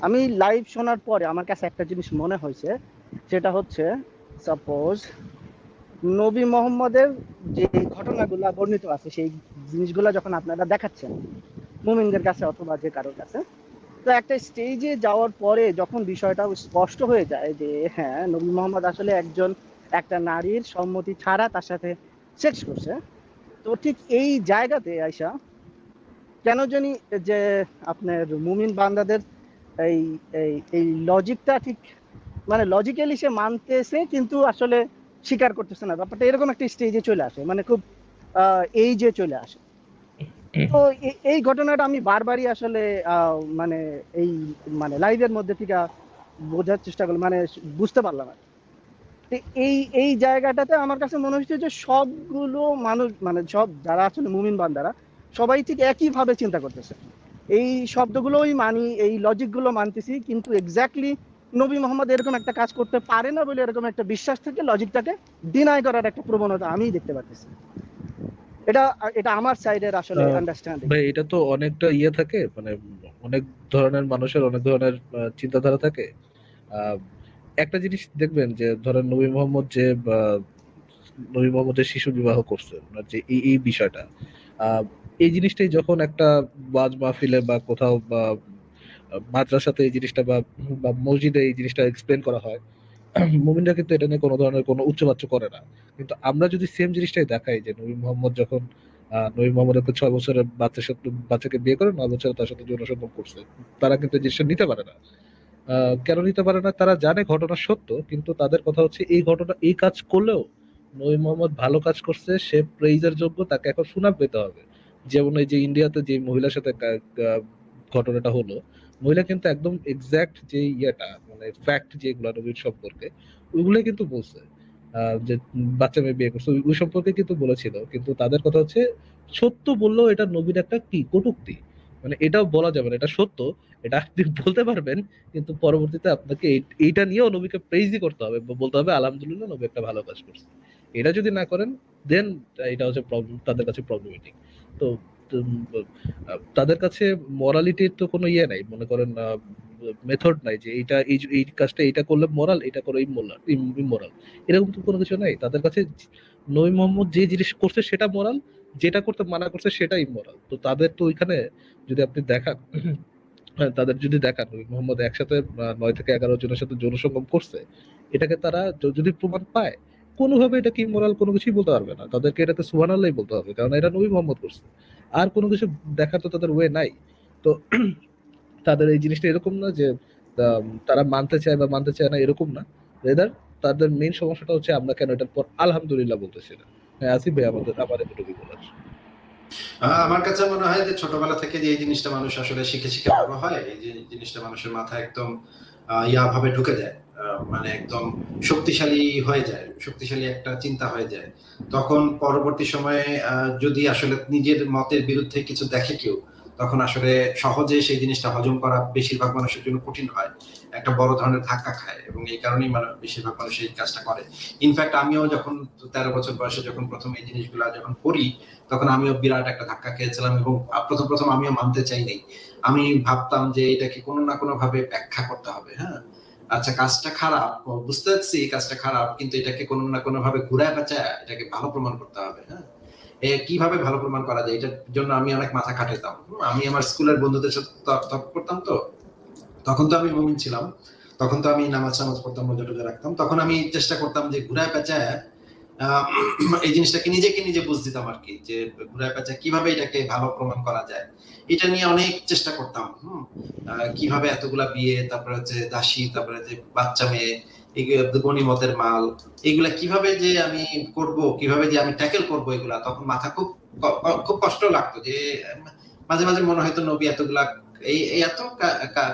আমি লাইভ শোনার পরে আমার কাছে একটা জিনিস মনে হয়েছে, সেটা হচ্ছে সাপোজ নবী মোহাম্মদের যে ঘটনাগুলা বর্ণিত আছে সেই জিনিসগুলা যখন আপনারা দেখাচ্ছেন মুমিনদের কাছে অথবা যে কারোর কাছে, তো একটা স্টেজে যাওয়ার পরে যখন বিষয়টা স্পষ্ট হয়ে যায় যে হ্যাঁ নবী মোহাম্মদ আসলে একটা নারীর সম্মতি ছাড়া তার সাথে সেক্স করছে, তো ঠিক এই জায়গাতে আইসা কেন জানি যে আপনার মুমিন বান্দাদের এই এই এই লজিকটা ঠিক মানে লজিক্যালি সে মানতেছে কিন্তু আসলে স্বীকার করতেছে না, ব্যাপারটা এরকম একটা স্টেজে চলে আসে, মানে খুব এই যে চলে আসে। তো এই ঘটনাটা আমি বারবারই আসলে মানে এই মানে লাইভের মধ্যে থেকে বোঝার চেষ্টা করলাম, মানে বুঝতে পারলাম আর কি। তো এই জায়গাটাতে আমার কাছে মনে হচ্ছে যে সবগুলো মানুষ মানে সব যারা আসলে মুমিন বান্দারা সবাই ঠিক একই ভাবে চিন্তা করতেছে, এই শব্দগুলোই মানি, এই লজিক গুলো মানতেছি, কিন্তু এক্স্যাক্টলি নবী মোহাম্মদ এরকম একটা কাজ করতে পারে না বলে এরকম একটা বিশ্বাস থেকে লজিকটাকে ডিনাই করার একটা প্রবণতা আমি দেখতে পাচ্ছি। এটা এটা আমার সাইডের আসলে আহ, আন্ডারস্ট্যান্ডিং। ভাই এটা তো অনেকটা থাকে, মানে অনেক ধরনের মানুষের অনেক ধরনের চিন্তাধারা থাকে। আহ, একটা জিনিস দেখবেন যে ধরেন নবী মোহাম্মদ যে শিশু বিবাহ করছে, ওনার যে এই বিষয়টা, আহ, এই জিনিসটাই যখন একটা ওয়াজ মাহফিলে বা কোথাও বা মাদ্রাসাতে এই জিনিসটা বা মসজিদে এই জিনিসটা এক্সপ্লেন করা হয়, মুমিনরা কিন্তু এটা নিয়ে কোনো ধরনের কোনো উচ্চবাচ্য করে না। কিন্তু আমরা যদি সেম জিনিসটাই দেখাই যে নবী মোহাম্মদ একটা 6 বছরের বাচ্চাকে বিয়ে করে 9 বছরে তার সাথে যৌন সম্পর্ক করছে, তারা কিন্তু এই জিনিসটা নিতে পারে না। কেন নিতে পারে না? তারা জানে ঘটনা সত্য, কিন্তু তাদের কথা হচ্ছে এই কাজ করলেও নবী মোহাম্মদ ভালো কাজ করছে, সে প্রেইজের যোগ্য, তাকে এখন সুনাম পেতে হবে। যেমন এই যে ইন্ডিয়াতে যে মহিলার সাথে ঘটনাটা হলো, মহিলা কিন্তু একদম এক্সাক্ট যে মানে ফ্যাক্ট যেগুলো নবীর সম্পর্কে, ওইগুলোই কিন্তু বলছে। যে বাচ্চা মেয়ে বিয়ে করছে ওই সম্পর্কে কিন্তু বলেছিল, কিন্তু তাদের কথা হচ্ছে সত্য বললেও এটা নবীর একটা কি কটূক্তি। মানে এটাও বলা যাবে না, এটা সত্য, এটা আপনি বলতে পারবেন, কিন্তু পরবর্তীতে আপনাকে এইটা নিয়েও নবীকে প্রেইজই করতে হবে, বলতে হবে আলহামদুলিল্লাহ নবী একটা ভালো কাজ করছে। এটা যদি না করেন, দেন এটা হচ্ছে প্রবলেম, তাদের কাছে প্রবলেমেটিক। তো তাদের কাছে মরালিটির তো কোনো নাই, মনে করেন মেথড নাই যে এই কাজটা এটা করলে মরাল, এটা করে ইমোরাল, এরকম তো কোনো কিছু নাই তাদের কাছে। নবী মোহাম্মদ যে জিনিস করছে সেটা মোরাল, যেটা করতে মানা করছে সেটা ইমোরাল। তো তাদের তো ওইখানে যদি আপনি দেখান, হ্যাঁ, তাদের যদি দেখান নবী মোহাম্মদ একসাথে 9 থেকে 11 জনের সাথে যৌন সঙ্গম করছে, এটাকে তারা যদি প্রমাণ পায়, কোনোভাবে এটা কি মোরাল কোনো কিছুই বলতে পারবে না, তাদেরকে এটাকে সুবহানাল্লাহ বলতে হবে, কারণ এটা নবী মোহাম্মদ করছে। আর কোনো কিছু দেখার তো তাদের ওয়ে নাই। তো তাদের এই জিনিসটা এরকম না যে তারা মানতে চায় বা মানতে চায় না, এরকম না। রেদার তাদের মেইন সমস্যাটা হচ্ছে আমরা কেন এটার পর আলহামদুলিল্লাহ বলতেছি না। হ্যাঁ, আসিফ ভাই, আমার এটুকুই বলার। আমার কাছে মনে হয় যে ছোটবেলা থেকে যে এই জিনিসটা মানুষ আসলে শিখে শিখে বড় হয়, এই যে জিনিসটা মানুষের মাথায় একদম ভাবে ঢুকে যায়, মানে একদম শক্তিশালী হয়ে যায়, শক্তিশালী একটা চিন্তা হয়ে যায়। তখন পরবর্তী সময়ে যদি আসলে নিজের মতের বিরুদ্ধে কিছু দেখে কেউ, তখন আসলে সহজে সেই জিনিসটা হজম করা বেশিরভাগ মানুষের জন্য কঠিন হয়, একটা বড় ধরনের ধাক্কা খায়, এবং এই কারণেই বেশিরভাগ মানুষ এই কাজটা করে। ইনফ্যাক্ট আমিও যখন 13 বছর বয়সে যখন প্রথম এই জিনিসগুলা যখন করি, তখন আমিও বিরাট একটা ধাক্কা খেয়েছিলাম, এবং প্রথম আমিও মানতে চাইনি। আমি ভাবতাম যে এটাকে কোনো না কোনো ভাবে ব্যাখ্যা করতে হবে। হ্যাঁ, আচ্ছা কাজটা খারাপ, বুঝতে পারছি কাজটা খারাপ, কিন্তু এটাকে কোনো না কোনো ভাবে ঘুরায় পেঁচায় এটাকে ভালো প্রমাণ করতে হবে। হ্যাঁ, কিভাবে ভালো প্রমাণ করা যায় এটার জন্য আমি অনেক মাথা খাটাইতাম। আমি আমার স্কুলের বন্ধুদের সাথে তর্ক করতাম। তো তখন তো আমি মুমিন ছিলাম, তখন তো আমি নামাজ পড়তাম, রোজা টোজা রাখতাম, তখন আমি চেষ্টা করতাম যে ঘুরায় পেঁচায় এই জিনিসটাকে নিজেকে নিজে বুঝ দিতাম আর কি, যে ঘুরায় পেঁচায় কিভাবে এটাকে ভালো প্রমাণ করা যায়। এটা নিয়ে অনেক চেষ্টা করতাম। কিভাবে এতগুলা বিয়ে, তারপরে হচ্ছে দাসী, তারপরে যে বাচ্চা মেয়ে, গনিমতের মাল, এগুলা কিভাবে যে আমি করব, কিভাবে যে আমি ট্যাকেল করব, এগুলা তখন মাথা খুব খুব কষ্ট লাগতো। যে মাঝে মাঝে মনে হয়তো নবী এতগুলা এই এত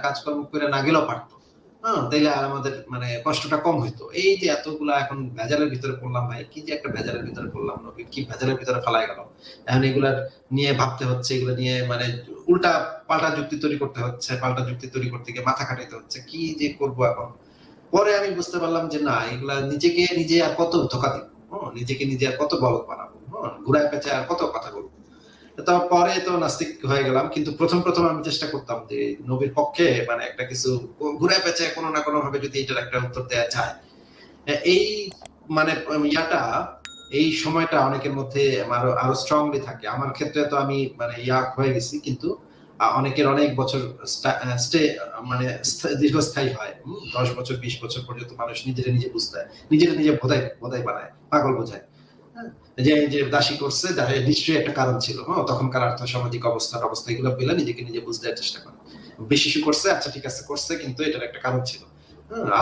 কাজকর্ম করে না গেলেও পারতো। হ্যাঁ, তাইলে আর আমাদের মানে কষ্টটা কম হইতো। এই যে এতগুলা এখন ভেজালের ভিতরে পড়লাম ভাই, কি যে একটা ভেজালের ভিতরে পড়লাম, নবী কি ভেজালের ভিতরে ফেলায় গেল। এখন এগুলার নিয়ে ভাবতে হচ্ছে, এগুলো নিয়ে মানে উল্টা পাল্টা যুক্তি তৈরি করতে হচ্ছে, পাল্টা যুক্তি তৈরি করতে গিয়ে মাথা খাটাইতে হচ্ছে, কি যে করবো এখন। পরে আমি বুঝতে পারলাম যে না, এগুলা নিজেকে নিজে আর কত ধোকা দিব, নিজেকে নিজে আর কত বলদ বানাবো, ঘুরায় পেঁচায় আর কত কথা বলবো। তো পরে তো নাস্তিক হয়ে গেলাম, কিন্তু প্রথম প্রথম আমি চেষ্টা করতাম যে নবীর পক্ষে মানে একটা কিছু ঘুরে পেঁচে কোনো না কোনো ভাবে যদি এটার একটা উত্তর দেওয়া যায়। এই মানে ইয়াটা, এই সময়টা অনেকের মধ্যে আরো আরো স্ট্রংলি থাকে। আমার ক্ষেত্রে তো আমি মানে হয়ে গেছি, কিন্তু অনেকের অনেক বছর স্টে মানে দীর্ঘস্থায়ী হয়। 10 বছর 20 বছর পর্যন্ত মানুষ নিজেরা নিজে বুঝতে হয়, নিজেরা নিজে বোধাই বানায়, পাগল বোঝায়। হ্যাঁ? যে যে দাসী করছে নিশ্চয়ই একটা কারণ ছিল। তখনকার আর্থসামাজিক অবস্থা এগুলো পেলে নিজেকে নিজে বুঝতে দেওয়ার চেষ্টা করে। বেশি করছে, আচ্ছা ঠিক আছে করছে, কিন্তু এটার একটা কারণ ছিল।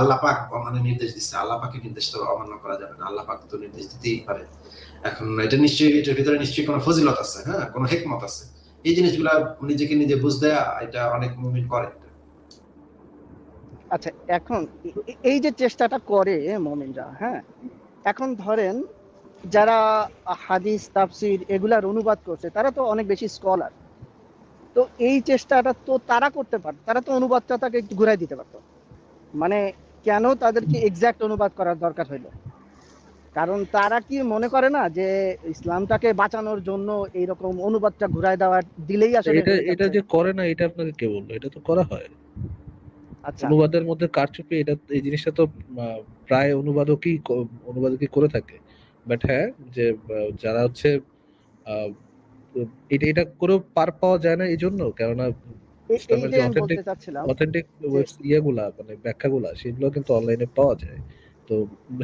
আল্লাহ পাক মানে নির্দেশ দিচ্ছে, আল্লাহ পাকের নির্দেশ তো অমান্য করা যাবে না, আল্লাহ পাক তো নির্দেশ দিতেই পারে। এখন এটা নিশ্চয়ই, এটার ভিতরে নিশ্চয়ই কোনো ফজিলত আছে, হ্যাঁ, কোনো হিকমত আছে। এই জিনিসগুলা নিজেকে নিজে বুঝতে এটা অনেক মুমিন করে। আচ্ছা, এখন এই যে চেষ্টাটা করে মুমিনরা, হ্যাঁ, এখন ধরেন যারা হাদিস তাফসির এগুলার অনুবাদ করছে তারা তো অনেক বেশি স্কলার, তো এই চেষ্টাটা তো তারা করতে পারত, তারা তো অনুবাদটাকে একটু ঘুরাই দিতে পারতো। মানে কেন তাদেরকে এক্সাক্ট অনুবাদ করার দরকার হইলো? কারণ তারা কি মনে করে না যে ইসলামটাকে বাঁচানোর জন্য এইরকম অনুবাদটা ঘুরাই দেওয়া দিলেই আসলে এটা হয়ে এটা যাচ্ছে? যে করে না এটা আপনাকে কে বললো? এটা তো করা হয়। আচ্ছা, অনুবাদের মধ্যে কারচুপি, এটা এই জিনিসটা তো প্রায় অনুবাদকই করে থাকে। বাট হ্যাঁ, যে যারা হচ্ছে আহ, এটা এটা করেও পার পাওয়া যায় না এই জন্য, কেননা ইসলামের যে এইটাই আমি অথেন্টিক বলতে চাচ্ছিলাম অথেন্টিক যে ইয়েগুলা মানে ব্যাখ্যাগুলা সেগুলো কিন্তু অনলাইনে পাওয়া যায়। তো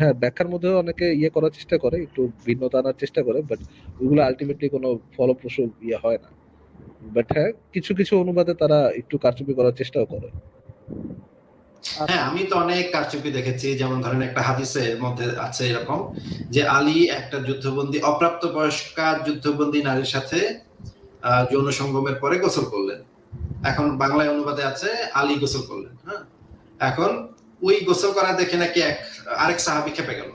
হ্যাঁ, ব্যাখ্যার মধ্যেও অনেকে ইয়ে করার চেষ্টা করে, একটু ভিন্নতা আনার চেষ্টা করে, বাট ওইগুলো আলটিমেটলি কোনো ফলপ্রসূ ইয়ে হয় না। বাট হ্যাঁ, কিছু কিছু অনুবাদে তারা একটু কারচুপি করার চেষ্টাও করে। হ্যাঁ, আচ্ছা, আমি তো অনেক কারচুপি দেখেছি। যেমন ধরেন একটা হাদিসের মধ্যে আছে এরকম যে আলী একটা যুদ্ধবন্দী, অপ্রাপ্ত বয়স্কা যুদ্ধবন্দী নারীর সাথে যৌন সঙ্গমের পরে গোসল করলেন। এখন বাংলায় অনুবাদে আছে আলী গোসল করলেন। হ্যাঁ, এখন ওই গোসল করা দেখে নাকি আরেক সাহাবী খেপে গেল।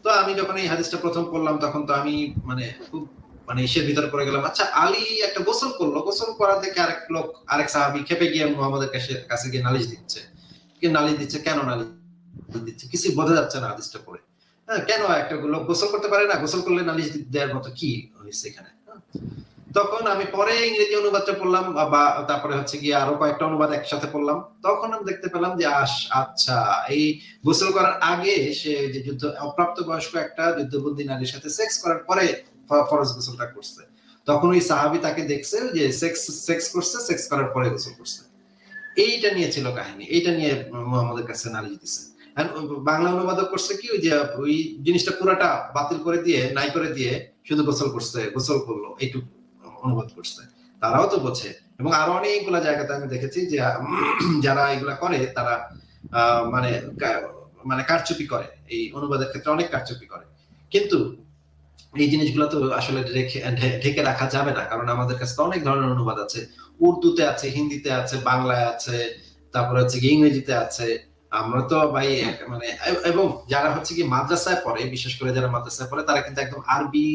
তো আমি যখন এই হাদিসটা প্রথম পড়লাম তখন তো আমি মানে খুব মানে ইসের ভিতরে পড়ে গেলাম। আচ্ছা, আলী একটা গোসল করলো, গোসল করা দেখে আরেক সাহাবী খেপে গিয়ে মুহাম্মদের কাছে গিয়ে নালিশ দিচ্ছে। নালিশ দিচ্ছে, কেন নালিশ দিচ্ছে কিছু বোঝা যাচ্ছে না হাদিসটা পড়ে। হ্যাঁ, কেন একটা লোক গোসল করতে পারে না, গোসল করলে নালিশ দেওয়ার মতো কি হয়েছে এখানে? তখন আমি পরে ইংরেজি অনুবাদটা পড়লাম, বা তারপরে হচ্ছে গিয়ে আরো কয়েকটা অনুবাদ একসাথে পড়লাম। তখন আমি দেখতে পেলাম যে আচ্ছা, এই গোসল করার আগে সে যে অপ্রাপ্ত বয়স্ক একটা যুদ্ধবন্দী নারীর সাথে সেক্স করার পরে ফরজ গোসলটা করছে। তখন ওই সাহাবী তাকে দেখছে যে সেক্স করছে, সেক্স করার পরে গোসল করছে। এইটা নিয়ে ছিল কাহিনী, এইটা নিয়ে মুহাম্মদের কাছে নালিশ দিছে। বাংলা অনুবাদক করছে কি, ওই যে ওই জিনিসটা পুরাটা বাতিল করে দিয়ে, নাই করে দিয়ে শুধু গোসল করলো এইটুকু অনুবাদ করছে। তারাও তো বোঝে। এবং আরো অনেকগুলা জায়গাতে আমি দেখেছি যে যারা এগুলা করে তারা মানে মানে কারচুপি করে, এই অনুবাদের ক্ষেত্রে অনেক কারচুপি করে। কিন্তু এই জিনিসগুলো তো আসলে ঢেকে রাখা যাবে না, কারণ আমাদের কাছে তো অনেক ধরনের অনুবাদ আছে। উর্দুতে আছে, হিন্দিতে আছে, বাংলায় আছে, তারপরে হচ্ছে কি ইংরেজিতে আছে। আমরা তো ভাই মানে, এবং যারা হচ্ছে কি মাদ্রাসায় পড়ে, বিশেষ করে যারা মাদ্রাসায় পড়ে তারা কিন্তু একদম আরবি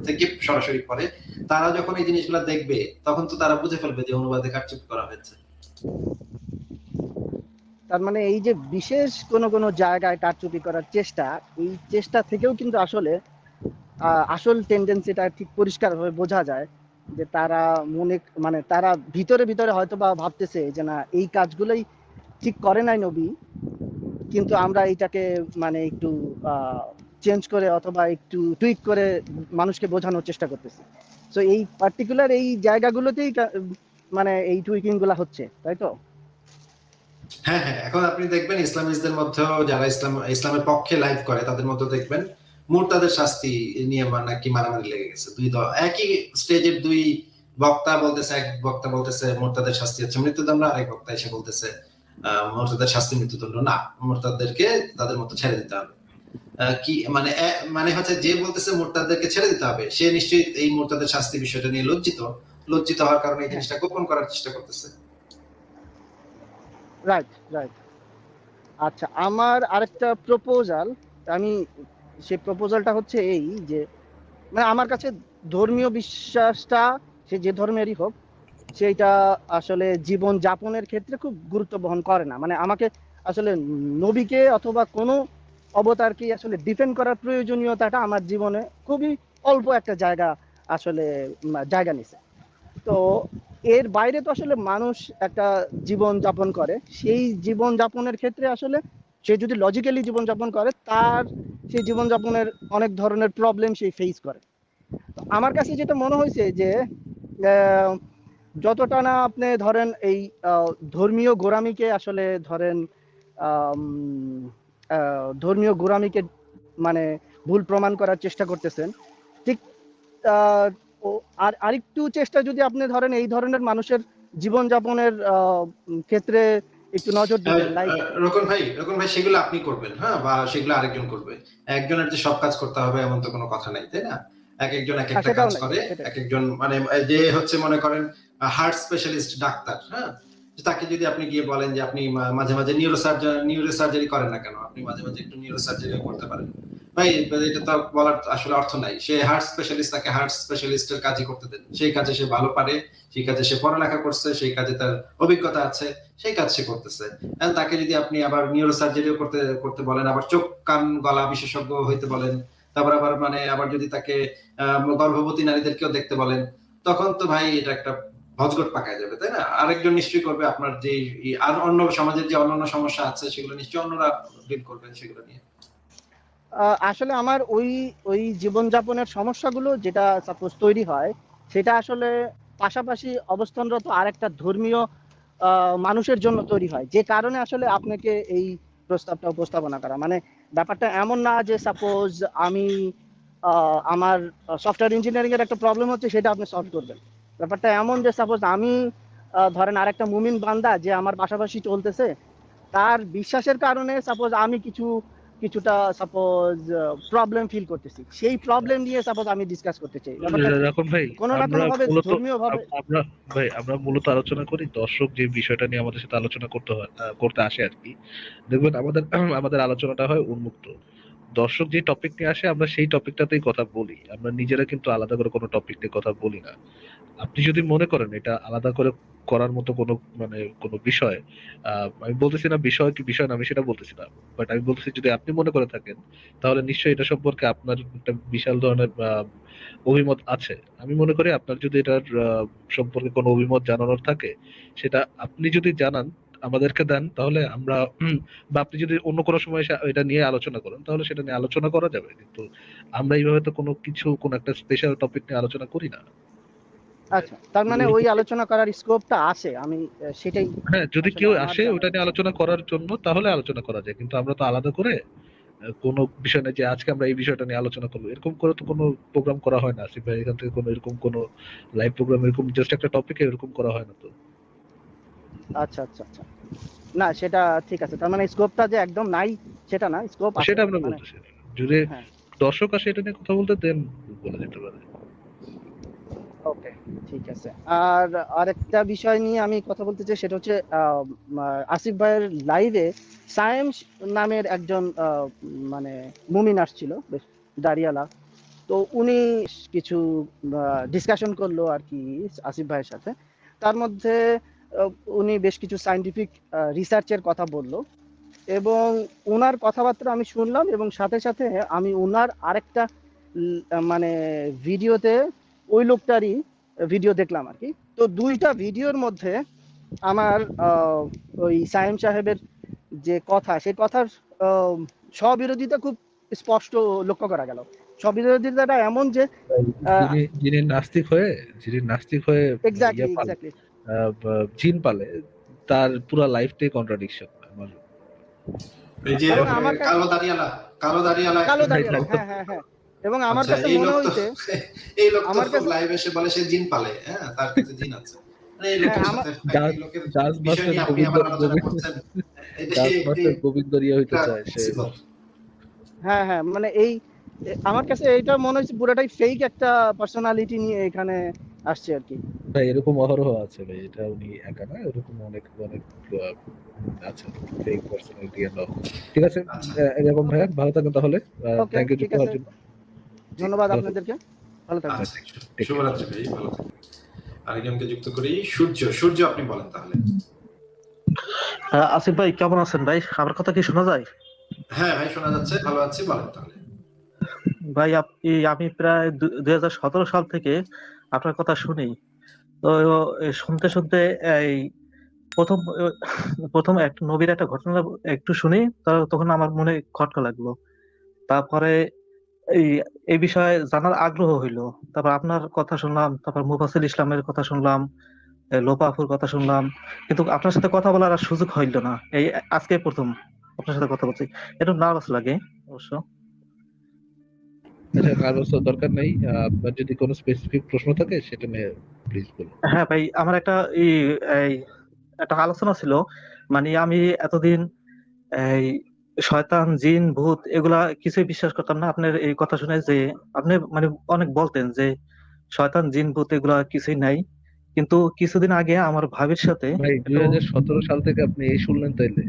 থেকে সরাসরি পড়ে। তারা যখন এই জিনিসগুলো দেখবে তখন তো তারা বুঝে ফেলবে যে অনুবাদে কারচুপি করা হয়েছে। তার মানে এই যে বিশেষ কোনো জায়গায় কারচুপি করার চেষ্টা, এই চেষ্টা থেকেও কিন্তু আসলে আসল টেন্ডেন্সিটা ঠিক পরিষ্কারভাবে বোঝা যায় যে তারা মানে তারা ভিতরে ভিতরে হয়তো বা ভাবতেছে যে না, এই কাজগুলোই ঠিক করে নাই নবী, কিন্তু আমরা এইটাকে মানে একটু চেঞ্জ করে অথবা একটু টুইক করে মানুষকে বোঝানোর চেষ্টা করতেছি। তো এই পার্টিকুলার এই জায়গাগুলোতেই মানে এই টুইকিং গুলা হচ্ছে, তাই তো? হ্যাঁ, হ্যাঁ, এখন আপনি দেখবেন ইসলামিস্টদের মধ্যেও যারা ইসলামের পক্ষে লাইভ করে তাদের মধ্যে দেখবেন মুরতাদের শাস্তি নিয়ে নাকি মারামারি লেগে গেছে। দুই দল একই স্টেজের দুই বক্তা বলতেছে, এক বক্তা বলতেছে মুরতাদের শাস্তি হচ্ছে মৃত্যুদণ্ড, আরেক বক্তা এসে বলতেছে মুরতাদের শাস্তি মৃত্যুদণ্ড না, মুরতাদদেরকে তাদের মতো ছেড়ে দিতে হবে। কি মানে মানে হচ্ছে যে বলতেছে মুরতাদদেরকে ছেড়ে দিতে হবে সে নিশ্চয়ই এই মুরতাদের শাস্তি বিষয়টা নিয়ে লজ্জিত হওয়ার কারণে এই জিনিসটা গোপন করার চেষ্টা করতেছে। Right, right. আচ্ছা, আমার আরেকটা প্রপোজাল, আমি সেই প্রপোজালটা হচ্ছে এই যে মানে আমার কাছে ধর্মীয় বিশ্বাসটা, সে যে ধর্মেরই হোক, সেইটা আসলে জীবন যাপনের ক্ষেত্রে খুব গুরুত্ব বহন করে না। মানে আমাকে আসলে নবীকে অথবা কোনো অবতারকে আসলে ডিফেন্ড করার প্রয়োজনীয়তাটা আমার জীবনে খুবই অল্প একটা জায়গা আসলে জায়গা নিছে। তো এর বাইরে তো আসলে মানুষ একটা জীবন যাপন করে, সেই জীবন যাপনের ক্ষেত্রে আসলে সে যদি লজিক্যালি জীবন যাপন করে, তার সেই জীবন যাপনের অনেক ধরনের প্রবলেম সে ফেস করে। তো আমার কাছে যেটা মনে হয়েছে যে আহ, যতটা না আপনি ধরেন এই ধর্মীয় গোঁড়ামিকে আসলে ধরেন আম, ধর্মীয় গোঁড়ামিকে মানে ভুল প্রমাণ করার চেষ্টা করতেছেন, ঠিক আহ, আর আরেকটু চেষ্টা যদি আপনি ধরেন এই ধরনের মানুষের জীবনযাপনের ক্ষেত্রে একটু নজর দিবেন, লাইক রকম ভাই সেগুলো আপনি করবেন, হ্যাঁ, বা সেগুলো আরেকজন করবে। একজনের যে সব কাজ করতে হবে এমন তো কোনো কথা নাই, তাই না? এক একজন এক একটা সেটাও কাজ নাই, করে। সেটাই। এক একজন মানে যে হচ্ছে মনে করেন হার্ট স্পেশালিস্ট ডাক্তার, হ্যাঁ, তাকে যদি আপনি গিয়ে বলেন যে আপনি মাঝে মাঝে নিউরো সার্জারি করেন না কেন, আপনি মাঝে মাঝে একটু নিউরো সার্জারিও করতে পারেন, ভাই এটা তো বলার আসলে অর্থ নাই। সে হার্ট স্পেশালিস্ট, তাকে হার্ট স্পেশালিস্টের কাজই করতে দেন। সেই কাজে সে ভালো পারে, সেই কাজে সে পড়ালেখা করছে, সেই কাজে তার অভিজ্ঞতা আছে, সেই কাজ সে করতেছে। তাকে যদি আপনি আবার নিউরো সার্জারিও করতে করতে বলেন, আবার চোখ কান গলা বিশেষজ্ঞ হইতে বলেন, তারপর আবার মানে আবার যদি তাকে গর্ভবতী নারীদেরকেও দেখতে বলেন, তখন তো ভাই এটা একটা ভজগট পাকায় যাবে, তাই না? আরেকজন নিশ্চয়ই করবে আপনার যে আর অন্য সমাজের যে অন্যান্য সমস্যা আছে সেগুলো নিশ্চয়ই অন্যরা ডিল করবেন সেগুলো নিয়ে। আসলে আমার ওই ওই জীবনযাপনের সমস্যাগুলো যেটা সাপোজ তৈরি হয়, সেটা আসলে পাশাপাশি অবস্থানরত আরেকটা ধর্মীয় মানুষের জন্য তৈরি হয়, যে কারণে আসলে আপনাকে এই প্রস্তাবটা উপস্থাপনা করা। মানে ব্যাপারটা এমন না যে সাপোজ আমি আমার সফটওয়্যার ইঞ্জিনিয়ারিং এর একটা প্রবলেম হচ্ছে, সেটা আপনি সলভ করবেন। ব্যাপারটা এমন যে সাপোজ আমি ধরেন আরেকটা মুমিন বান্দা যে আমার পাশাপাশি চলতেছে, তার বিশ্বাসের কারণে সাপোজ আমি কিছুটা সাপোজ প্রবলেম ফিল করতেছি, সেই প্রবলেম নিয়ে সাপোজ আমি ডিসকাস করতে চাই। ব্যাপারটা রাখুন ভাই, কোনো না আমরা কোনো ভাবে মূলত ধর্মীয় ভাবে। আমরা ভাই আমরা মূলত আলোচনা করি দর্শক যে বিষয়টা নিয়ে আমাদের সাথে আলোচনা করতে হয়, করতে আসে আর কি। দেখবেন আমাদের আমাদের আলোচনাটা হয় উন্মুক্ত। দর্শক যে টপিক নিয়ে আসে আমরা সেই টপিকটাতেই কথা বলি, আমরা নিজেরা কিন্তু আলাদা করে কোনো টপিক নিয়ে কথা বলি না। আপনি যদি মনে করেন এটা আলাদা করে করার মতো কোনো মানে কোনো বিষয়, আমি বলতেছি না বিষয় কি বিষয় না, আমি সেটা বলতেছি না, বাট আমি বলতেছি যদি আপনি মনে করে থাকেন তাহলে নিশ্চয়ই এটা সম্পর্কে আপনার একটা বিশাল ধরনের অভিমত আছে। আমি মনে করি আপনার যদি এটার সম্পর্কে কোনো অভিমত জানানোর থাকে, সেটা আপনি যদি জানান আমাদেরকে দেন, তাহলে আমরা বা আপনি যদি অন্য কোনো সময় এটা নিয়ে আলোচনা করেন তাহলে সেটা নিয়ে আলোচনা করা যাবে। কিন্তু আমরা এইভাবে তো কোনো কিছু কোনো একটা স্পেশাল টপিক নিয়ে আলোচনা করি না। আচ্ছা, তার মানে ওই আলোচনা করার স্কোপটা আছে, আমি সেটাই হ্যাঁ, যদি আসলে কেউ আমার আসে জানার ওটা নিয়ে ইচ্ছা। আলোচনা করার জন্য তাহলে আলোচনা করা যায়, কিন্তু আমরা তো আলাদা করে কোনো বিষয় নেই যে আজকে আমরা এই বিষয়টা নিয়ে আলোচনা করবো, এরকম করে তো কোনো প্রোগ্রাম করা হয় না আসিফ ভাই। এখান থেকে কোনো এরকম কোনো লাইভ প্রোগ্রাম এরকম জাস্ট একটা টপিকে এরকম করা হয় না তো। আচ্ছা আচ্ছা আচ্ছা, না সেটা ঠিক আছে, তার মানে স্কোপটা যে একদম নাই সেটা না, স্কোপ আছে সেটা আমরা মানে। বলতেছি। যদি হ্যাঁ, দর্শক আসে এটা নিয়ে কথা বলতে দেন, বলে যেতে পারে। ওকে, ঠিক আছে। আর আরেকটা বিষয় নিয়ে আমি কথা বলতে চাই, সেটা হচ্ছে আসিফ ভাইয়ের লাইভে সায়েম নামের একজন মানে মুমিন আসছিল, বেশ দাড়িয়ালা। তো উনি কিছু ডিসকাশন করলো আর কি আসিফ ভাইয়ের সাথে। তার মধ্যে উনি বেশ কিছু সায়েন্টিফিক রিসার্চের কথা বললো, এবং ওনার কথাবার্তা আমি শুনলাম, এবং সাথে সাথে আমি ওনার আরেকটা মানে ভিডিওতে ওই লোকটারই ভিডিও দেখলাম আর কি। তো দুইটা ভিডিওর মধ্যে আমার ওই সায়েম সাহেবের যে কথা, সেই কথার স্ববিরোধিতা খুব স্পষ্ট লক্ষ্য করা গেল। স্ববিরোধিতাটা এমন যে যিনি যিনি নাস্তিক হয়ে এক্স্যাক্টলি ইয়ে পালে, এক্স্যাক্টলি জিন পালে, তার পুরো লাইফটাই কন্ট্রাডিকশন আমার। এই যে এবং আমার কাছে কালো দাড়িয়ালা কালো একজন দাঁড়িয়ে, লোক। হ্যাঁ হ্যাঁ হ্যাঁ, এবং আমার আচ্ছা, কাছে এই মনে লোক তো হয়েছে, এই লোক তো আমার কাছে লাইভ এসে বলে সে জিন পালে, হ্যাঁ, তার কাছে জিন আছে। মানে এই হ্যাঁ লোকের আমার সাথে এই লোকের জাজ বিষয় মাস্টার নিয়ে আপনি গোবিন্দ আবার আলোচনা করছেন, গোবিন্দ রিয়া হইতে এটা চায় সে। possible? হ্যাঁ হ্যাঁ, মানে এই আমার কাছে এটা মনে হচ্ছে পুরোটাই ফেক একটা পার্সোনালিটি নিয়ে এখানে আসছে আর কি। ভাই এরকম অহরহ আছে ভাই, এটা উনি একা না, এরকম অনেক অনেক আছে ফেক পার্সোনালিটি এন্ড অল। ঠিক আছে, আচ্ছা, এরকম ভাই ওকে ভালো থাকেন তাহলে। ওকে, থ্যাংক ইউ ঠিক যুক্ত আছে, হওয়ার জন্য। ধন্যবাদ ভালো থাকবেন। আপনাদেরকে, ভালো থাকবেন। আচ্ছা, শুভরাত্রি ভাই, ভালো থাকবেন। আরেকজনকে যুক্ত করি, সূর্য আপনি বলেন তাহলে। আসিফ ভাই কেমন আছেন ভাই? আমার কথা কি শোনা যায়? হ্যাঁ ভাই, শোনা যাচ্ছে, ভালো আছি, বলেন তাহলে। ভাই আমি প্রায় 2017 সাল থেকে আপনার কথা শুনি। তো শুনতে শুনতে এই প্রথম প্রথম এক নবীর একটা ঘটনা একটু শুনি, তখন আমার মনে খটকা লাগলো। তারপরে এই এই বিষয়ে জানার আগ্রহ হইলো। তারপর আপনার কথা শুনলাম, তারপর মুফাসিল ইসলামের কথা শুনলাম, লোপা আপুর কথা শুনলাম, কিন্তু আপনার সাথে কথা বলার আর সুযোগ হইল না। এই আজকে প্রথম আপনার সাথে কথা বলছি, একটু নার্ভাস লাগে অবশ্য। আচ্ছা, নার্ভাস হওয়ার দরকার নেই। আপনার যদি কোনো স্পেসিফিক প্রশ্ন থাকে সেটা নিয়ে প্লিজ বলুন। হ্যাঁ ভাই, আমার এই এই একটা আলোচনা ছিল। মানে আমি এতদিন এই শয়তান জিন ভূত এগুলা কিছুই বিশ্বাস করতাম না। আপনার এই কথা শুনে যে আপনি মানে অনেক বলতেন যে শয়তান জিন ভূত এগুলা কিছুই নাই, কিন্তু কিছুদিন আগে আমার ভাবির সাথে ভাই, একটু 2017 সাল থেকে আপনি এই শুনলেন তাইলে?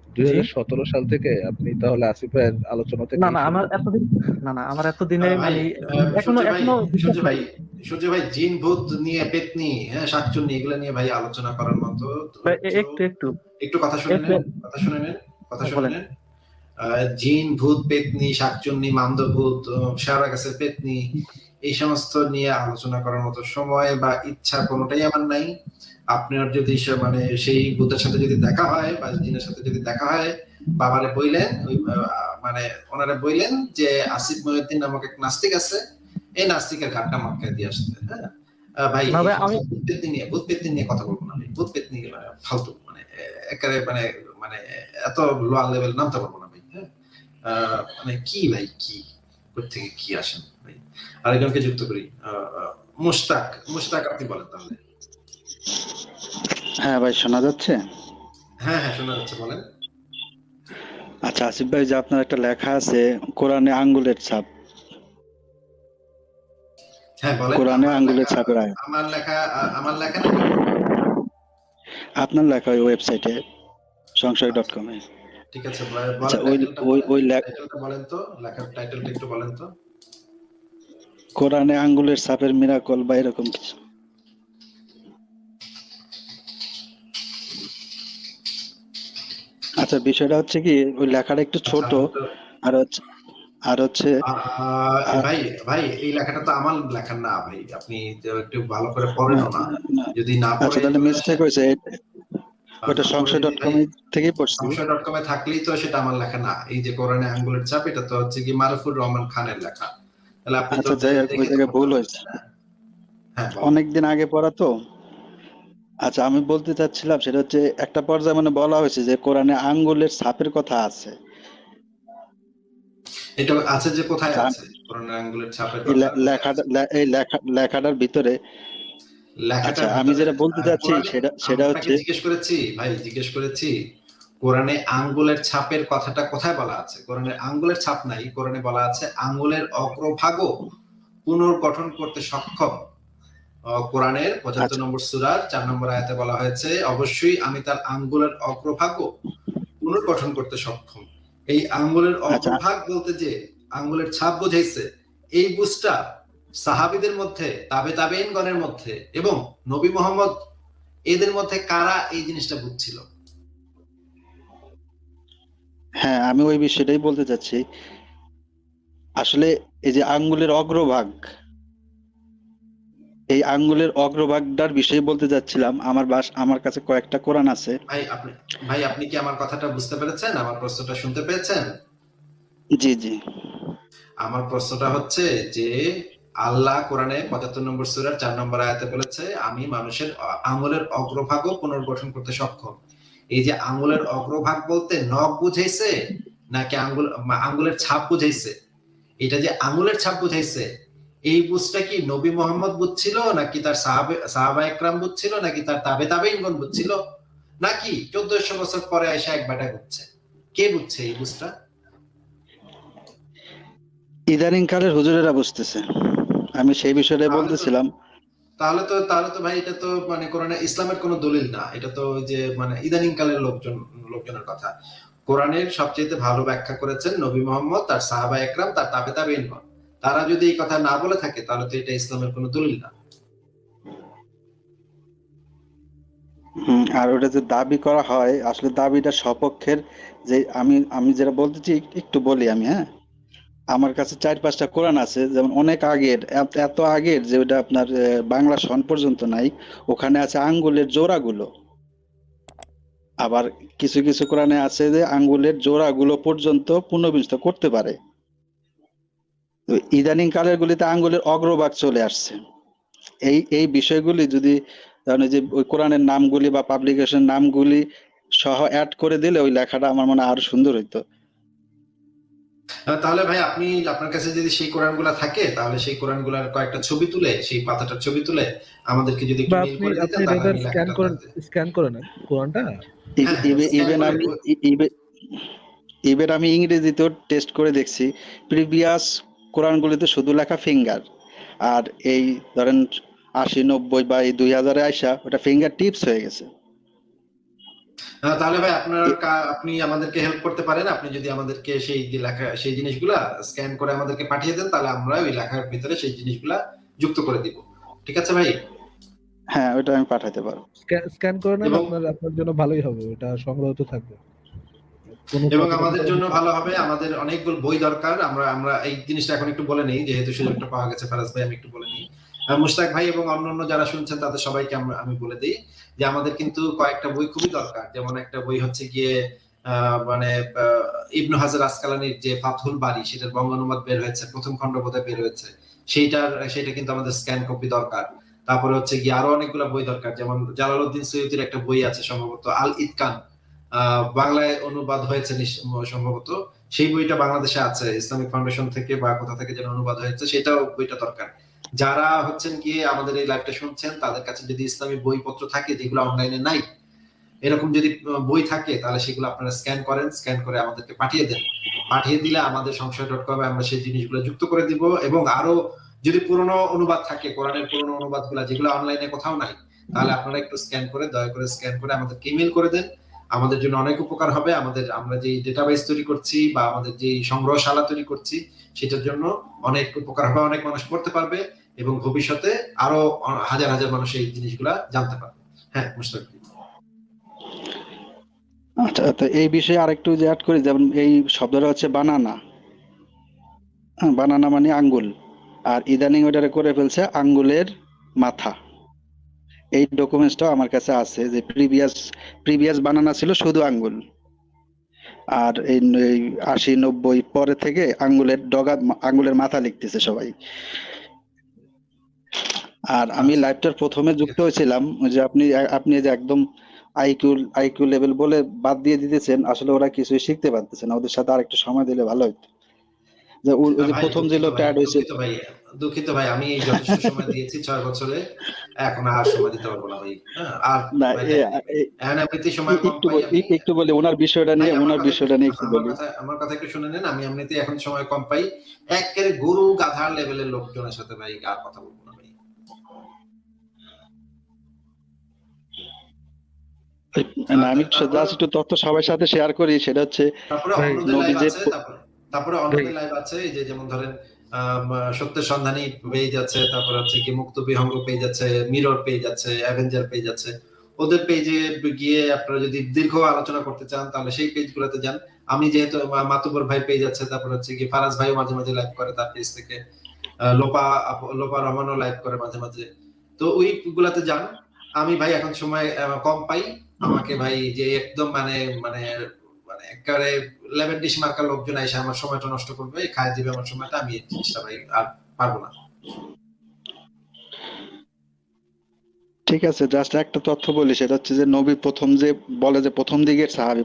জি 2017 সাল থেকে আপনি তাহলে আসিফ ভাইয়ের আলোচনা থেকে না এই না আমার শুনলেন? এতদিন না না আমার এতদিনে ভাই, মানে এখনো সূর্য ভাই, এখনো বিশ্বাস সূর্য ভাই, নাই। সূর্য ভাই, জিন ভূত নিয়ে, পেতনি, হ্যাঁ, শাকচুন্নি, এগুলো নিয়ে ভাই আলোচনা করার মতো ভাই, ধৈর্য, একটু একটু একটু কথা শুনে একটু নেন, কথা শুনে নেন, কথা শুনে বলেন। নেন। জিন ভূত পেতনি শাকচুন্নি মান্দভূত শেওড়া গাছের পেতনি, এই সমস্ত নিয়ে আলোচনা করার মতো সময় বা ইচ্ছা কোনোটাই আমার নাই। আপনার যদি মানে সেই ভূতের সাথে যদি দেখা হয় বা জিনের সাথে যদি দেখা হয়, বাবারে বইলেন, ওই মানে ওনারে বইলেন যে আসিফ মহিউদ্দিন নামক এক নাস্তিক আছে, এই নাস্তিকের ঘাটটা মটকায় দিয়ে আসতে। হ্যাঁ ভাই, না এই ভাই সমস্ত আমি ভূত পেতনি নিয়ে কথা বলবো না ভাই। ভূত পেতনি মানে ফালতু, মানে একেবারে মানে মানে এত লোয়ার লেভেল নামতে পারবো না ভাই। হ্যাঁ, মানে কি ভাই, কি কোথেকে কি আসেন ভাই। আরেকজনকে যুক্ত করি, মুশতাক। মুশতাক, আপনি বলেন তাহলে। হ্যাঁ ভাই, শোনা যাচ্ছে? হ্যাঁ হ্যাঁ, শোনা যাচ্ছে, বলেন। আচ্ছা আসিফ ভাই, যে আপনার একটা লেখা আছে কোরআনে আঙ্গুলের ছাপ, হ্যাঁ বলেন। কোরআনে আমার আঙ্গুলের লেখা, ছাপের আয়াত আমার লেখা, আমার লেখা নাকি? আপনার লেখা ওই ওয়েবসাইটে সংশয়.com এ। ঠিক আছে, আচ্ছা বলেন, ওই টাইটেলটা ওই বলেন, ওই টাইটেলটা বলেন তো, লেখার টাইটেলটা একটু বলেন তো। কোরআনে আঙ্গুলের ছাপের মিরাকল বা এরকম কিছু। আচ্ছা বিষয়টা হচ্ছে কি, ওই লেখাটা একটু আচ্ছা, ছোট, আর হচ্ছে আর হচ্ছে আ- ভাই, ভাই এই লেখাটা তো আমার লেখা না ভাই, আপনি তো একটু ভালো করে পড়েনও না। না, যদি না আচ্ছা পড়ে তাহলে চলে মিস্টেক আসেন, হয়েছে। ওটা না পড়ে যদি ভাই সংশয়.com থেকেই পড়ছি। সংশয়.com থাকলেই তো সেটা আমার লেখা না। এই যে কোরআনে আঙ্গুলের ছাপ, এটা তো হচ্ছে কি মারুফুর রহমান খানের লেখা। তাহলে আপনি তো আচ্ছা যাই হোক, ওই দেখে তো জায়গায় পড়তে ভুল হবে, হয়েছে, তাই না? হ্যাঁ বলেন। অনেকদিন আগে পড়া তো। আচ্ছা আমি বলতে চাচ্ছিলাম সেটা হচ্ছে, একটা পর্যায়ে মানে বলা হয়েছে যে কোরআনে আঙ্গুলের ছাপের কথা আছে। এটা আছে যে, কোথায় আচ্ছা আছে কোরআনে আঙ্গুলের ছাপের এই কথা, কোথায় আছে? লেখাটার ভিতরে। আচ্ছা লেখাটার আমি ভিতরে যেটা বলতে চাচ্ছি কোরআনে, সেটা আমি সেটা আপনাকে হচ্ছে, জিজ্ঞেস করেছি ভাই, জিজ্ঞেস করেছি কোরআনে আঙ্গুলের ছাপের কথাটা কোথায় বলা আছে। কোরআনে আঙ্গুলের ছাপ নাই, কোরআনে বলা আছে আঙ্গুলের অগ্রভাগও পুনর্গঠন করতে সক্ষম। কোরআনের 75 আচ্ছা নম্বর সূরার 4 নম্বর আয়াতে বলা হয়েছে, অবশ্যই আমি তার আঙ্গুলের অগ্রভাগও পুনর্গঠন করতে সক্ষম। এই আঙ্গুলের আচ্ছা অগ্রভাগ বলতে যে আঙ্গুলের ছাপ বোঝাইছে, এই বুঝটা সাহাবীদের মধ্যে, তাবেঈনগণের মধ্যে এবং নবী মুহাম্মদ এদের মধ্যে কারা এই জিনিসটা বুঝছিল? হ্যাঁ, আমি ওই বিষয়টাই বলতে চাচ্ছি। আসলে এই যে আঙ্গুলের অগ্রভাগ, এই আঙ্গুলের অগ্রভাগটার বিষয়ে বলতে চাচ্ছিলাম। আমার কাছে কয়েকটা কোরআন আছে। ভাই আপনি, ভাই আপনি কি আমার কথাটা বুঝতে পেরেছেন? আমার প্রশ্নটা শুনতে পেয়েছেন? জি জি। আমার প্রশ্নটা হচ্ছে যে, আল্লাহ কোরআনে 75 নম্বর সূরার 4 নম্বর আয়াতে বলেছে আমি মানুষের আঙ্গুলের অগ্রভাগও পুনর্গঠন করতে সক্ষম। এই যে আঙ্গুলের অগ্রভাগ বলতে নখ বুঝাইছে নাকি আঙ্গুলের ছাপ বুঝাইছে? এটা যে আঙ্গুলের ছাপ বুঝাইছে, এই বুঝটা কি নবী মোহাম্মদ বুঝছিল নাকি তার সাহাবা একরাম বুঝছিল নাকি তার তাবেঈনগণ বুঝছিল নাকি 1400 বছর পরে আয়েশা এক বেটা বুঝছে? কে বুঝছে এই বুঝটা? ইদানিং কালের হুজুরেরা বুঝতেছে, আমি সেই বিষয়টাই তাহলে তো, বলতেছিলাম। তাহলে তো ভাই এটা তো মানে কোরআনে ইসলামের কোনো দলিল না, এটা তো ওই যে মানে ইদানিং কালের লোকজনের কথা। কোরআনের সবচেয়ে ভালো ব্যাখ্যা করেছেন নবী মোহাম্মদ, তার সাহাবা একরাম, তার তাবেঈনগণ। তারা যদি এই কথা না বলে থাকে তাহলে তো এটা ইসলামের কোনো দলিল না। আর ওটা যে দাবি করা হয়, আসলে দাবিটা সপক্ষের। যে আমি আমি যেটা বলতেছি একটু বলি আমি, হ্যাঁ। আমার কাছে 4-5টা কোরআন আছে, যেমন অনেক আগের, এত আগের যে ওটা আপনার বাংলা সন পর্যন্ত নাই। ওখানে আছে আঙ্গুলের জোড়াগুলো। আবার কিছু কিছু কোরআনে আছে যে আঙ্গুলের জোড়াগুলো পর্যন্ত পুনর্বিন্যস্ত করতে পারে। তো ইদানিং কালের গুলিতে আঙ্গুলের অগ্রভাগ চলে আসছে। এই বিষয়গুলি যদি ধরেন ওই যে ওই কোরআনের নামগুলি বা পাবলিকেশন নামগুলি সহ অ্যাড করে দিলে ওই লেখাটা আমার মনে হয় আরো সুন্দর হইতো। তাহলে ভাই আপনি, আপনার কাছে যদি সেই কোরআনগুলা থাকে, তাহলে সেই কোরআনগুলার কয়েকটা ছবি তুলে, সেই পাতাটার ছবি তুলে আমাদেরকে যদি একটু বা মেইল আপনি করে দিতেন, আপনি তাহলে রেদার আমি লেখাটা স্ক্যান করে নেন কোরআনটা। হ্যাঁ হ্যাঁ, স্ক্যান ইভেন করে আমি আমি ইংরেজিতেও টেস্ট করে দেখছি। প্রিভিয়াস কোরআনগুলিতে শুধু লেখা ফিঙ্গার, আর এই ধরেন 80-90 বা এই 2000-এ আইসা ওটা ফিঙ্গার টিপস হয়ে গেছে। তাহলে ভাই আপনি আমাদেরকে হেল্প করতে পারেন। আপনি যদি আমাদেরকে সেই যে লেখা, সেই জিনিসগুলা স্ক্যান করে আমাদেরকে পাঠিয়ে দেন, তাহলে আমরা ওই লেখার ভিতরে সেই জিনিসগুলা যুক্ত করে দিব। ঠিক আছে ভাই? হ্যাঁ, ওটা আমি পাঠাতে পারবো। স্ক্যান করে নেন, এবং আপনার জন্য ভালোই হবে, ওটা সংগ্রহিত থাকবে। আমাদের জন্য ভালো হবে। আমাদের অনেকগুলো বই দরকার। আমরা এই জিনিসটা এখন একটু বলে নেই, যেহেতু সুযোগটা পাওয়া গেছে। ফারাজ ভাই, আমি একটু বলে নিই। মুশতাক ভাই এবং অন্যান্য যারা শুনছেন তাদের সবাইকে আমি বলে দিই যে আমাদের কিন্তু কয়েকটা বই খুবই দরকার। যেমন একটা বই হচ্ছে গিয়ে মানে ইবনু হাজার আসকালানির যে ফাতহুল বারী, সেটার বঙ্গানুবাদ বের হয়েছে, প্রথম খণ্ড বোধহয় বের হয়েছে। সেটা কিন্তু আমাদের স্ক্যান কপি দরকার। তারপরে হচ্ছে গিয়ে আরো অনেকগুলো বই দরকার, যেমন জালালউদ্দিন সৈয়দীর একটা বই আছে সম্ভবত, আল ইতকান, বাংলায় অনুবাদ হয়েছে সম্ভবত। সেই বইটা বাংলাদেশে আছে, ইসলামিক ফাউন্ডেশন থেকে বা কোথা থেকে যেন অনুবাদ হয়েছে, সেটাও বইটা দরকার। যারা হচ্ছেন গিয়ে আমাদের এই লাইভটা শুনছেন, তাদের কাছে যদি ইসলামী বইপত্র থাকে যেগুলো অনলাইনে নাই, এরকম যদি বই থাকে, তাহলে সেগুলো আপনারা স্ক্যান করেন, স্ক্যান করে আমাদেরকে পাঠিয়ে দেন। পাঠিয়ে দিলে আমাদের সংশয়.com আমরা সেই জিনিসগুলো যুক্ত করে দিব। এবং আরো যদি পুরনো অনুবাদ থাকে, কোরআনের পুরনো অনুবাদগুলো যেগুলো অনলাইনে কোথাও নাই, তাহলে আপনারা একটু স্ক্যান করে, দয়া করে স্ক্যান করে আমাদেরকে ইমেল করে দেন। আমাদের জন্য অনেক উপকার হবে। আমরা যে ডেটাবেস তৈরি করছি বা আমাদের যে সংগ্রহশালা তৈরি করছি, সেটার জন্য অনেক উপকার হবে, অনেক মানুষ পড়তে পারবে এবং ভবিষ্যতে আরো হাজার হাজার মানুষ এই জিনিসগুলা জানতে পারবে। হ্যাঁ মুশতাক। আচ্ছা, তো এই বিষয়ে আরেকটু যে অ্যাড করি, যেমন এই শব্দটা হচ্ছে বানানা। বানানা মানে আঙ্গুল, আর ইদানিং ওটারে করে ফেলছে আঙ্গুলের মাথা। এই ডকুমেন্টসটাও আমার কাছে আছে, যে প্রিভিয়াস বানানা ছিল শুধু আঙ্গুল, আর এই 80-90 পরে থেকে আঙ্গুলের ডগা, আঙ্গুলের মাথা লিখতেছে সবাই। আর আমি লাইভটার প্রথমে যুক্ত হয়েছিলাম, ওই যে আপনি যে একদম আইকিউ লেভেল বলে বাদ দিয়ে দিতেছেন, আসলে ওরা কিছুই শিখতে পারতেছে না। ওদের সাথে আরেকটু সময় দিলে ভালো হতো। যে ওই যে ভাই প্রথম যে লোকটা অ্যাড হয়েছে, দুঃখিত ভাই, আমি যথেষ্ট সময় দিয়েছি 6 বছরে, এখন আর সময় দিতে পারবো না ভাই। হ্যাঁ, আর না এখন এমনিতেই সময় কম একটু পাই আমি। একটু বলি ওনার বিষয়টা নিয়ে, একটু বলি। আমার কথা একটু শুনে নেন। আমি এমনিতেই এখন সময় কম পাই। একেবারে গরু গাধার লেভেলের লোকজনের সাথে ভাই আর কথা বলবো না ভাই। না, আমি জাস্ট একটু তথ্য সবার সাথে শেয়ার করি। সেটা হচ্ছে তারপরে অন্যদের লাইভ আছে, তারপরে অন্যদের লাইভ আছে, এই যে যেমন ধরেন সত্যের সন্ধানী পেজ আছে, তারপর হচ্ছে কি মুক্ত বিহঙ্গ পেজ আছে, মিরর পেজ আছে, অ্যাভেঞ্জার পেজ আছে। ওদের পেজে গিয়ে আপনারা যদি দীর্ঘ আলোচনা করতে চান, তাহলে সেই পেজগুলোতে যান। আমি যেহেতু মাতুবর ভাই পেজ আছে, তারপর হচ্ছে কি ফারাজ ভাইও মাঝে মাঝে লাইভ করে তার পেজ থেকে, লোপা রহমানও লাইভ করে মাঝে মাঝে। তো ওই গুলাতে যান। আমি ভাই এখন সময় কম পাই। আমাকে ভাই যে একদম মানে মানে মানে একেবারে লেভেল ডিশ মার্কার লোকজন এসে আমার সময়টা নষ্ট করবে, খায় দিবে আমার সময়টা, আমি এই জিনিসটা ভাই আর পারবো না। ঠিক আছে, জাস্ট একটা তথ্য বলি। সেটা হচ্ছে যে নবী প্রথম যে বলে যে প্রথম দিকের সাহাবী,